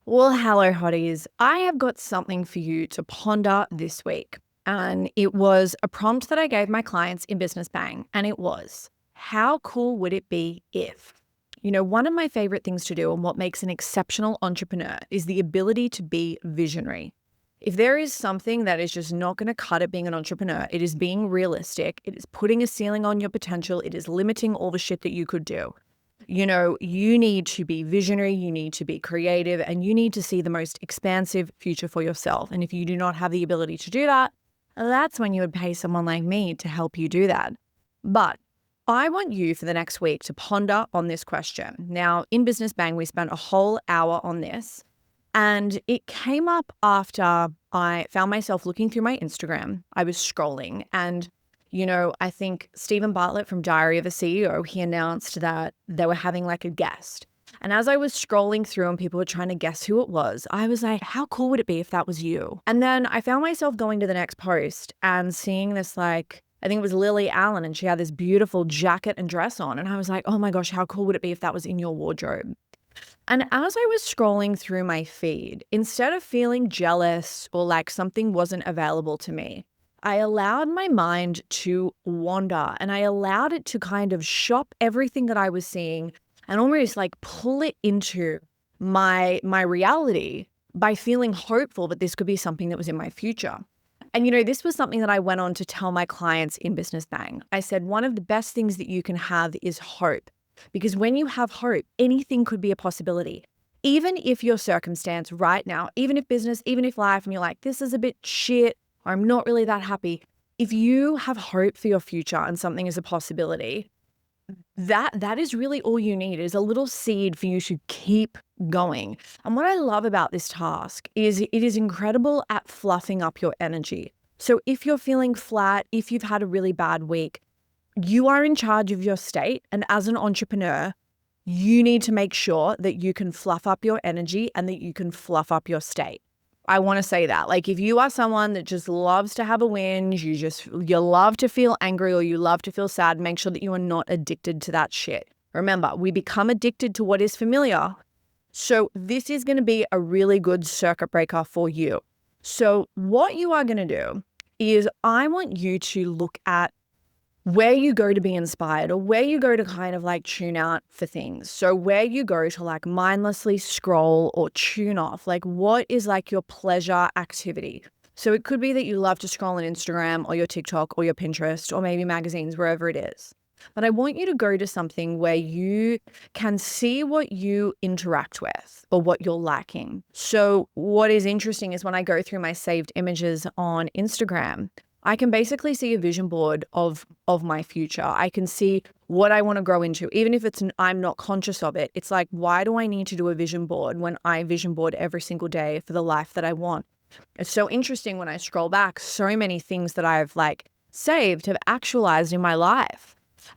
Well, hello, hotties. I have got something for you to ponder this week. And it was a prompt that I gave my clients in Business Bang. And it was, how cool would it be if? One of my favorite things to do and what makes an exceptional entrepreneur is the ability to be visionary. If there is something that is just not going to cut it being an entrepreneur, it is being realistic. It is putting a ceiling on your potential. It is limiting all the shit that you could do. You need to be visionary, you need to be creative, and you need to see the most expansive future for yourself. And if you do not have the ability to do that, that's when you would pay someone like me to help you do that. But I want you for the next week to ponder on this question. Now, in Business Bang, we spent a whole hour on this, and it came up after I found myself looking through my Instagram. I was scrolling and I think Stephen Bartlett from Diary of a CEO, he announced that they were having like a guest. And as I was scrolling through and people were trying to guess who it was, I was like, how cool would it be if that was you? And then I found myself going to the next post and seeing this, like, I think it was Lily Allen, and she had this beautiful jacket and dress on. And I was like, oh my gosh, how cool would it be if that was in your wardrobe? And as I was scrolling through my feed, instead of feeling jealous or like something wasn't available to me, I allowed my mind to wander and I allowed it to kind of shop everything that I was seeing and almost like pull it into my reality by feeling hopeful that this could be something that was in my future. And this was something that I went on to tell my clients in Business Bang. I said, one of the best things that you can have is hope, because when you have hope, anything could be a possibility. Even if your circumstance right now, even if business, even if life, and you're like, this is a bit shit, or I'm not really that happy. If you have hope for your future and something is a possibility, that is really all you need, is a little seed for you to keep going. And what I love about this task is it is incredible at fluffing up your energy. So if you're feeling flat, if you've had a really bad week, you are in charge of your state. And as an entrepreneur, you need to make sure that you can fluff up your energy and that you can fluff up your state. I want to say that. Like, if you are someone that just loves to have a whinge, you love to feel angry or you love to feel sad, make sure that you are not addicted to that shit. Remember, we become addicted to what is familiar. So this is going to be a really good circuit breaker for you. So what you are going to do is I want you to look at where you go to be inspired, or where you go to kind of like tune out for things. So where you go to like mindlessly scroll or tune off, like what is like your pleasure activity? So it could be that you love to scroll on Instagram or your TikTok or your Pinterest or maybe magazines, wherever it is. But I want you to go to something where you can see what you interact with or what you're lacking. So what is interesting is when I go through my saved images on Instagram, I can basically see a vision board of my future. I can see what I want to grow into, even if I'm not conscious of it. It's like, why do I need to do a vision board when I vision board every single day for the life that I want? It's so interesting when I scroll back, so many things that I've like saved have actualized in my life.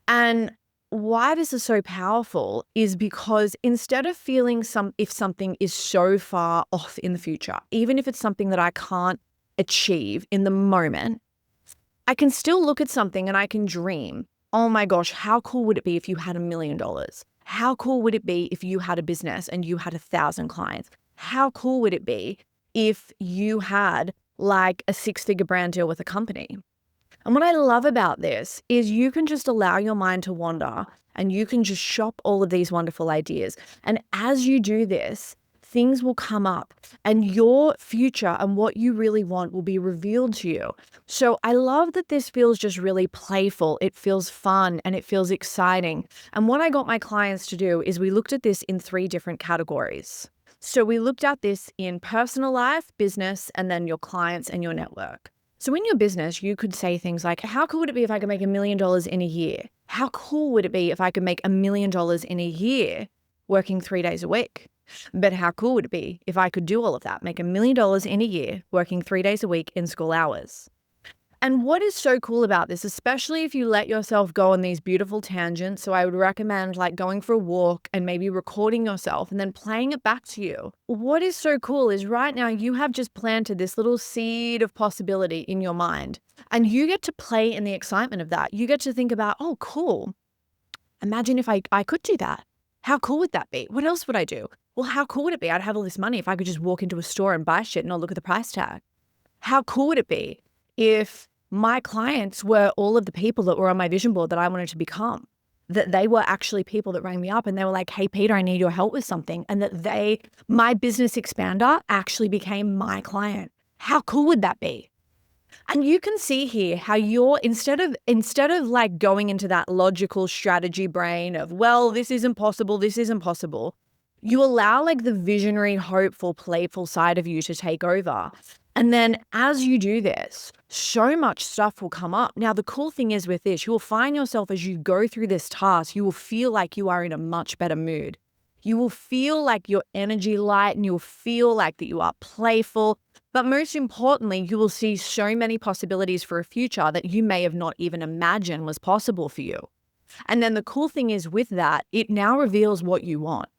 And why this is so powerful is because instead of feeling if something is so far off in the future, even if it's something that I can't achieve in the moment, I can still look at something and I can dream, oh my gosh, how cool would it be if you had $1 million? How cool would it be if you had a business and you had 1,000 clients? How cool would it be if you had like a 6-figure brand deal with a company? And what I love about this is you can just allow your mind to wander and you can just shop all of these wonderful ideas. And as you do this, things will come up and your future and what you really want will be revealed to you. So I love that this feels just really playful. It feels fun and it feels exciting. And what I got my clients to do is we looked at this in 3 different categories. So we looked at this in personal life, business, and then your clients and your network. So in your business, you could say things like, how cool would it be if I could make $1 million in a year? How cool would it be if I could make $1 million in a year working 3 days a week? But how cool would it be if I could do all of that, make $1 million in a year, working 3 days a week in school hours? And what is so cool about this, especially if you let yourself go on these beautiful tangents, so I would recommend like going for a walk and maybe recording yourself and then playing it back to you. What is so cool is right now you have just planted this little seed of possibility in your mind, and you get to play in the excitement of that. You get to think about, oh, cool. Imagine if I could do that. How cool would that be? What else would I do? Well, how cool would it be? I'd have all this money if I could just walk into a store and buy shit and not look at the price tag. How cool would it be if my clients were all of the people that were on my vision board that I wanted to become? That they were actually people that rang me up and they were like, hey, Peter, I need your help with something. And that my business expander actually became my client. How cool would that be? And you can see here how you're instead of like going into that logical strategy brain of, well, this isn't possible, you allow like the visionary, hopeful, playful side of you to take over. And then as you do this, so much stuff will come up. Now, the cool thing is with this, you will find yourself as you go through this task, you will feel like you are in a much better mood. You will feel like your energy light and you'll feel like that you are playful. But most importantly, you will see so many possibilities for a future that you may have not even imagined was possible for you. And then the cool thing is with that, it now reveals what you want.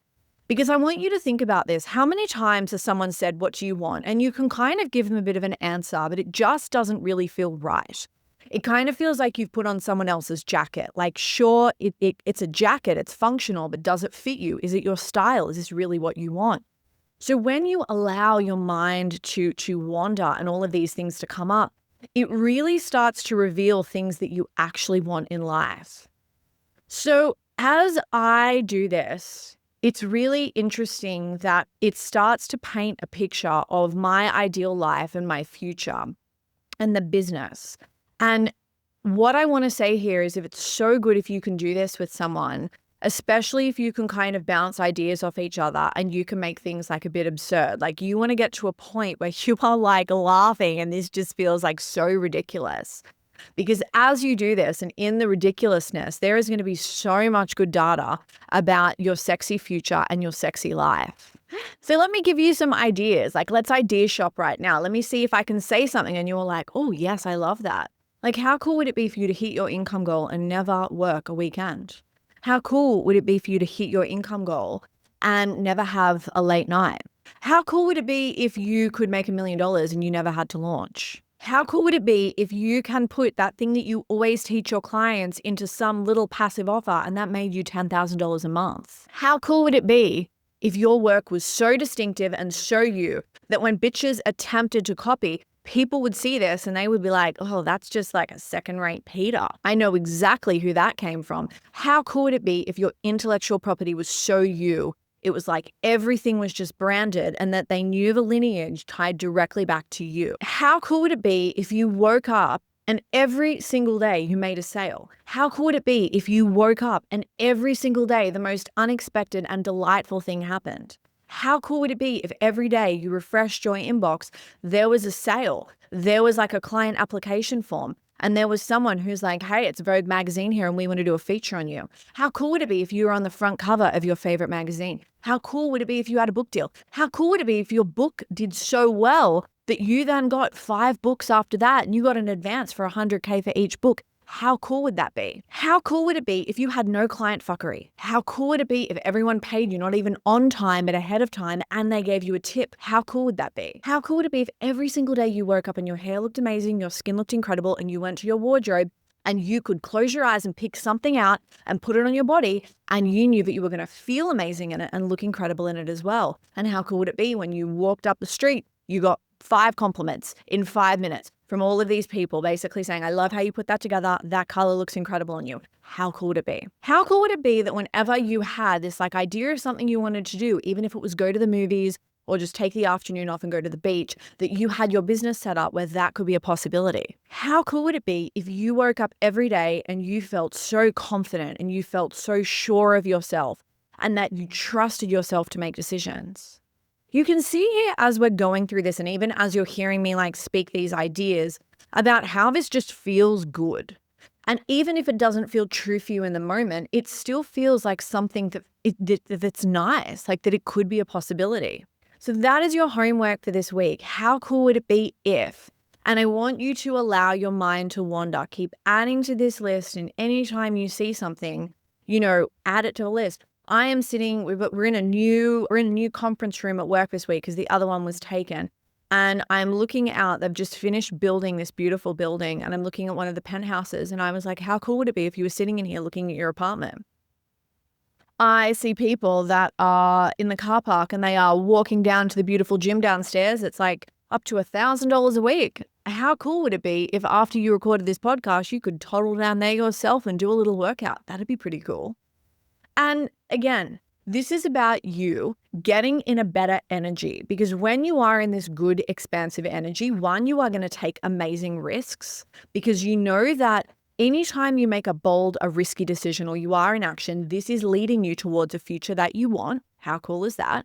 Because I want you to think about this. How many times has someone said, what do you want? And you can kind of give them a bit of an answer, but it just doesn't really feel right. It kind of feels like you've put on someone else's jacket. Like, sure, it's a jacket, it's functional, but does it fit you? Is it your style? Is this really what you want? So when you allow your mind to wander and all of these things to come up, it really starts to reveal things that you actually want in life. So as I do this, it's really interesting that it starts to paint a picture of my ideal life and my future and the business. And what I want to say here is if it's so good if you can do this with someone, especially if you can kind of bounce ideas off each other and you can make things like a bit absurd. Like you want to get to a point where you are like laughing and this just feels like so ridiculous. Because as you do this and in the ridiculousness, there is going to be so much good data about your sexy future and your sexy life. So let me give you some ideas. Like let's idea shop right now. Let me see if I can say something and you're like, oh yes, I love that. Like how cool would it be for you to hit your income goal and never work a weekend? How cool would it be for you to hit your income goal and never have a late night? How cool would it be if you could make $1 million and you never had to launch? How cool would it be if you can put that thing that you always teach your clients into some little passive offer and that made you $10,000 a month? How cool would it be if your work was so distinctive and so you that when bitches attempted to copy, people would see this and they would be like, oh, that's just like a second-rate Peter. I know exactly who that came from. How cool would it be if your intellectual property was so you? It was like everything was just branded and that they knew the lineage tied directly back to you. How cool would it be if you woke up and every single day you made a sale? How cool would it be if you woke up and every single day the most unexpected and delightful thing happened? How cool would it be if every day you refreshed your inbox, there was a sale, there was like a client application form, and there was someone who's like, hey, it's Vogue magazine here and we want to do a feature on you. How cool would it be if you were on the front cover of your favorite magazine? How cool would it be if you had a book deal? How cool would it be if your book did so well that you then got 5 books after that and you got an advance for $100K for each book? How cool would that be? How cool would it be if you had no client fuckery? How cool would it be if everyone paid you not even on time but ahead of time and they gave you a tip? How cool would that be? How cool would it be if every single day you woke up and your hair looked amazing, your skin looked incredible, and you went to your wardrobe and you could close your eyes and pick something out and put it on your body and you knew that you were going to feel amazing in it and look incredible in it as well? And how cool would it be when you walked up the street, you got 5 compliments in 5 minutes from all of these people basically saying, I love how you put that together. That color looks incredible on you. How cool would it be? How cool would it be that whenever you had this like idea of something you wanted to do, even if it was go to the movies or just take the afternoon off and go to the beach, that you had your business set up where that could be a possibility? How cool would it be if you woke up every day and you felt so confident and you felt so sure of yourself and that you trusted yourself to make decisions? You can see here as we're going through this and even as you're hearing me like speak these ideas about how this just feels good. And even if it doesn't feel true for you in the moment, it still feels like something that's nice, like that it could be a possibility. So that is your homework for this week. How cool would it be if? And I want you to allow your mind to wander. Keep adding to this list, and anytime you see something, add it to a list. I am sitting, we're in a new conference room at work this week because the other one was taken. And I'm looking out, they've just finished building this beautiful building and I'm looking at one of the penthouses and I was like, how cool would it be if you were sitting in here looking at your apartment? I see people that are in the car park and they are walking down to the beautiful gym downstairs. It's like up to $1,000 a week. How cool would it be if after you recorded this podcast, you could toddle down there yourself and do a little workout? That'd be pretty cool. And again, this is about you getting in a better energy, because when you are in this good, expansive energy, one, you are going to take amazing risks, because you know that anytime you make a bold, a risky decision, or you are in action, this is leading you towards a future that you want. How cool is that?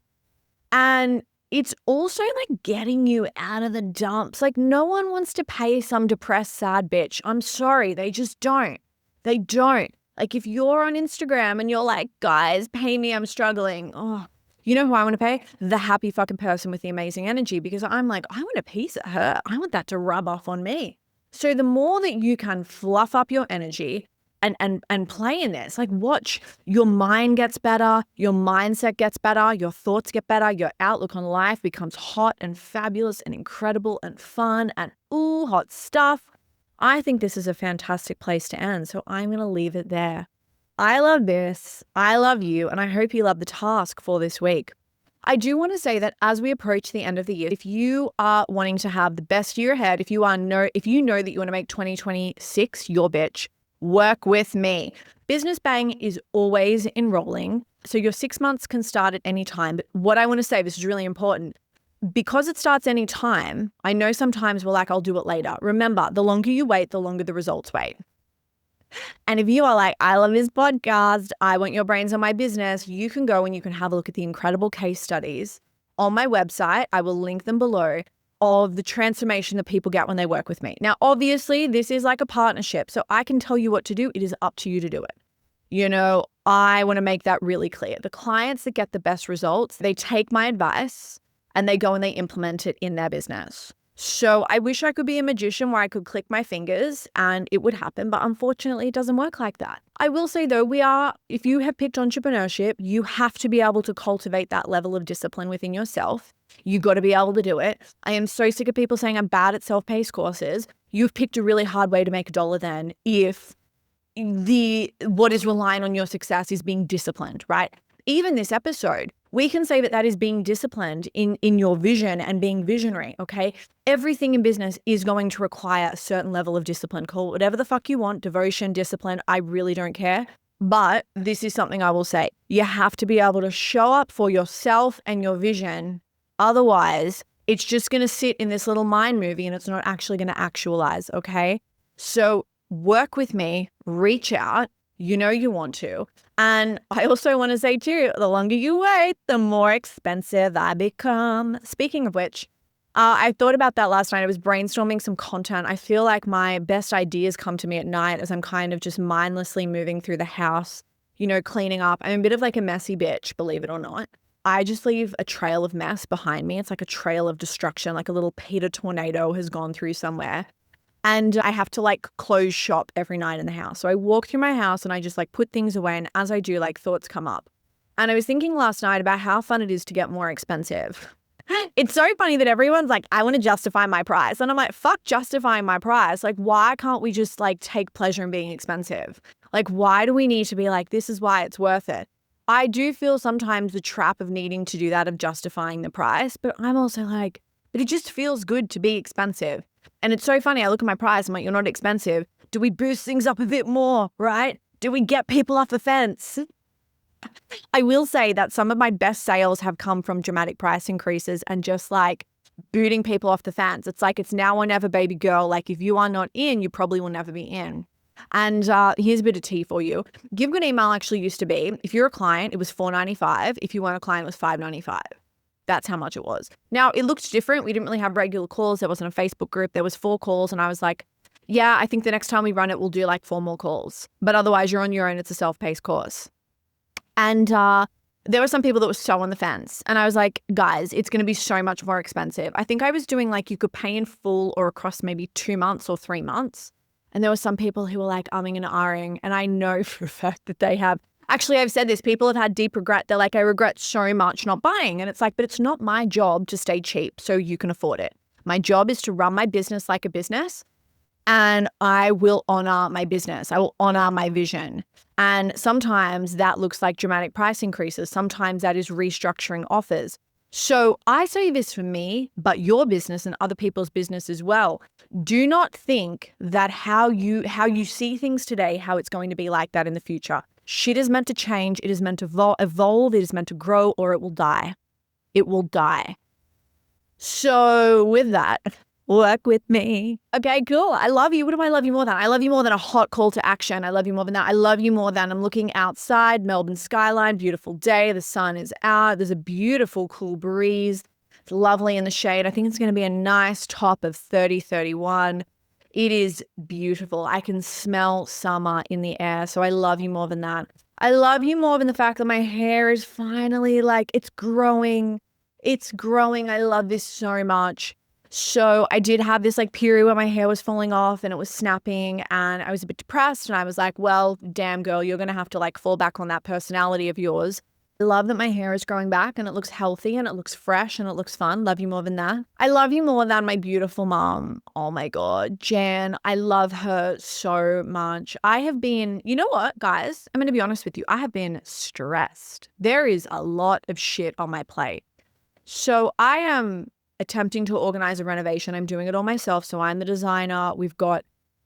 And it's also like getting you out of the dumps. Like, no one wants to pay some depressed, sad bitch. I'm sorry. They just don't. They don't. Like, if you're on Instagram and you're like, guys, pay me, I'm struggling. Oh, you know who I want to pay? The happy fucking person with the amazing energy, because I'm like, I want a piece of her. I want that to rub off on me. So the more that you can fluff up your energy and play in this, like, watch your mind gets better, your mindset gets better, your thoughts get better, your outlook on life becomes hot and fabulous and incredible and fun and ooh, hot stuff. I think this is a fantastic place to end, so I'm going to leave it there. I love this. I love you, and I hope you love the task for this week. I do want to say that as we approach the end of the year, if you are wanting to have the best year ahead, if you know that you want to make 2026 your bitch, work with me. Business Bang is always enrolling, so your 6 months can start at any time. But what I want to say, this is really important. Because it starts any time, I know sometimes we're like, I'll do it later. Remember, the longer you wait, the longer the results wait. And if you are like, I love this podcast, I want your brains on my business, you can go and you can have a look at the incredible case studies on my website. I will link them below, of the transformation that people get when they work with me. Now, obviously, this is like a partnership, so I can tell you what to do. It is up to you to do it. You know, I want to make that really clear. The clients that get the best results, they take my advice and they go and they implement it in their business. So I wish I could be a magician where I could click my fingers and it would happen, but unfortunately it doesn't work like that. I will say though, if you have picked entrepreneurship, you have to be able to cultivate that level of discipline within yourself. You got to be able to do it. I am so sick of people saying I'm bad at self-paced courses. You've picked a really hard way to make $1 then if what is relying on your success is being disciplined, right? Even this episode, we can say that is being disciplined in your vision and being visionary, okay? Everything in business is going to require a certain level of discipline. Call it whatever the fuck you want, devotion, discipline, I really don't care. But this is something I will say. You have to be able to show up for yourself and your vision. Otherwise, it's just going to sit in this little mind movie and it's not actually going to actualize, okay? So work with me, reach out. You know you want to. And I also want to say too, the longer you wait, the more expensive I become. Speaking of which, I thought about that last night. I was brainstorming some content. I feel like my best ideas come to me at night as I'm kind of just mindlessly moving through the house, you know, cleaning up. I'm a bit of like a messy bitch, believe it or not. I just leave a trail of mess behind me. It's like a trail of destruction, like a little Peter tornado has gone through somewhere. And I have to like close shop every night in the house. So I walk through my house and I just like put things away. And as I do, like thoughts come up. And I was thinking last night about how fun it is to get more expensive. It's so funny that everyone's like, I want to justify my price. And I'm like, fuck justifying my price. Like, why can't we just like take pleasure in being expensive? Like, why do we need to be like, this is why it's worth it? I do feel sometimes the trap of needing to do that, of justifying the price. But I'm also like, but it just feels good to be expensive. And it's so funny. I look at my price. I'm like, you're not expensive. Do we boost things up a bit more, right? Do we get people off the fence? I will say that some of my best sales have come from dramatic price increases and just like booting people off the fence. It's like, it's now or never, baby girl. Like, if you are not in, you probably will never be in. And here's a bit of tea for you. Give Good Email actually used to be, if you're a client, it was $4.95. If you weren't a client, it was $5.95. That's how much it was. Now, it looked different. We didn't really have regular calls. There wasn't a Facebook group. There was 4 calls. And I was like, yeah, I think the next time we run it, we'll do like 4 more calls. But otherwise, you're on your own. It's a self-paced course. And there were some people that were so on the fence. And I was like, guys, it's going to be so much more expensive. I think I was doing like you could pay in full or across maybe 2 months or 3 months. And there were some people who were like umming and ahhing. And I know for a fact that they have. Actually, I've said this, people have had deep regret. They're like, I regret so much not buying. And it's like, but it's not my job to stay cheap so you can afford it. My job is to run my business like a business, and I will honor my business. I will honor my vision. And sometimes that looks like dramatic price increases. Sometimes that is restructuring offers. So I say this for me, but your business and other people's business as well. Do not think that how you see things today, how it's going to be like that in the future. Shit is meant to change. It is meant to evolve. It is meant to grow, or it will die. It will die. So with that, work with me. Okay, cool. I love you. What do I love you more than? I love you more than a hot call to action. I love you more than that. I love you more than I'm looking outside, Melbourne skyline, beautiful day. The sun is out. There's a beautiful cool breeze. It's lovely in the shade. I think it's going to be a nice top of 30, 31. It is beautiful. I can smell summer in the air. So I love you more than that. I love you more than the fact that my hair is finally like, it's growing. It's growing. I love this so much. So I did have this like period where my hair was falling off and it was snapping and I was a bit depressed and I was like, well, damn girl, you're going to have to like fall back on that personality of yours. I love that my hair is growing back and it looks healthy and it looks fresh and it looks fun. Love you more than that. I love you more than my beautiful mom. Oh my God, Jan, I love her so much. I have been, you know what, guys, I'm going to be honest with you. I have been stressed. There is a lot of shit on my plate. So I am attempting to organize a renovation. I'm doing it all myself. So I'm the designer. We've got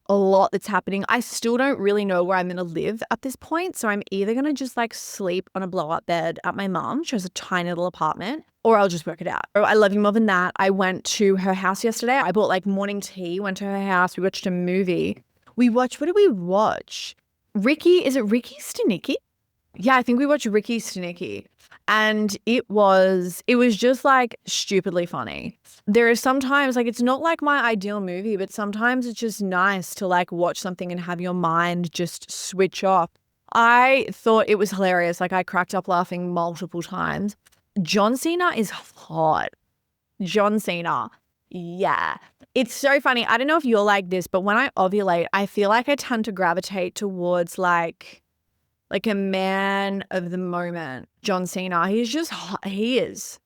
a lot that's happening. I still don't really know where I'm going to live at this point. So I'm either going to just like sleep on a blow up bed at my mom. She has a tiny little apartment, or I'll just work it out. Oh, I love you more than that. I went to her house yesterday. I bought like morning tea, went to her house. We watched a movie. What did we watch? Is it Ricky Stenicki? Yeah, I think we watched Ricky Stenicki. And it was just like stupidly funny. There are sometimes like, it's not like my ideal movie, but sometimes it's just nice to like watch something and have your mind just switch off. I thought it was hilarious. Like I cracked up laughing multiple times. John Cena is hot. John Cena. Yeah. It's so funny. I don't know if you're like this, but when I ovulate, I feel like I tend to gravitate towards like a man of the moment. John Cena, he's just hot. He is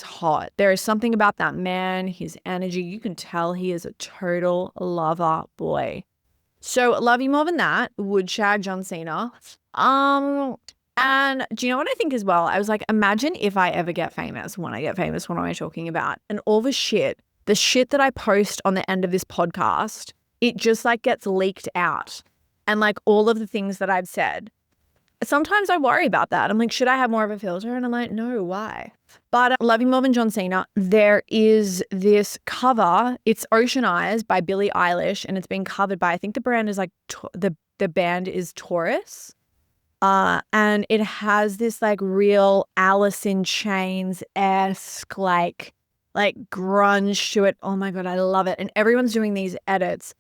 hot. There is something about that man, his energy. You can tell he is a total lover boy. So love you more than that. Woodshag John Cena. And do you know what I think as well? I was like, imagine if I ever get famous. When I get famous, what am I talking about? And all the shit that I post on the end of this podcast, it just like gets leaked out. And like all of the things that I've said. Sometimes I worry about that. I'm like, should I have more of a filter? And I'm like, no, why? But Love You More Than John Cena, there is this cover. It's Ocean Eyes by Billie Eilish, and it's been covered by, I think the brand is like, the band is Taurus. And it has this like real Alice in Chains-esque like grunge to it. Oh my God, I love it. And everyone's doing these edits.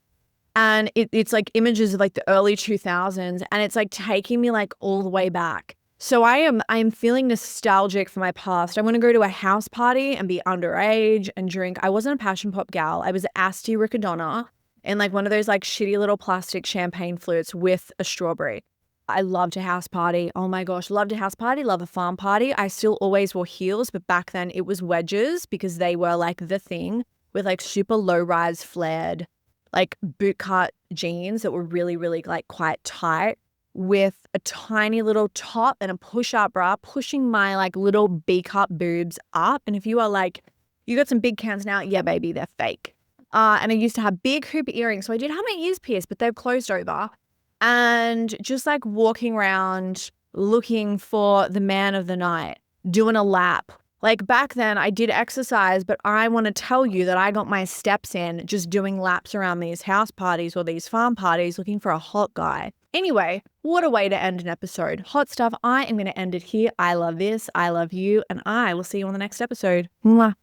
And it's like images of like the early 2000s, and it's like taking me like all the way back. So I am feeling nostalgic for my past. I want to go to a house party and be underage and drink. I wasn't a passion pop gal. I was Asti Riccadonna in like one of those like shitty little plastic champagne flutes with a strawberry. I loved a house party. Oh my gosh, loved a house party, love a farm party. I still always wore heels, but back then it was wedges because they were like the thing with like super low rise flared like bootcut jeans that were really, really like quite tight with a tiny little top and a push-up bra pushing my like little B-cup boobs up. And if you are like, you got some big cans now, yeah, baby, they're fake. And I used to have big hoop earrings. So I did have my ears pierced, but they've closed over. And just like walking around looking for the man of the night, doing a lap. Like back then I did exercise, but I want to tell you that I got my steps in just doing laps around these house parties or these farm parties looking for a hot guy. Anyway, what a way to end an episode. Hot stuff. I am going to end it here. I love this. I love you. And I will see you on the next episode. Mwah.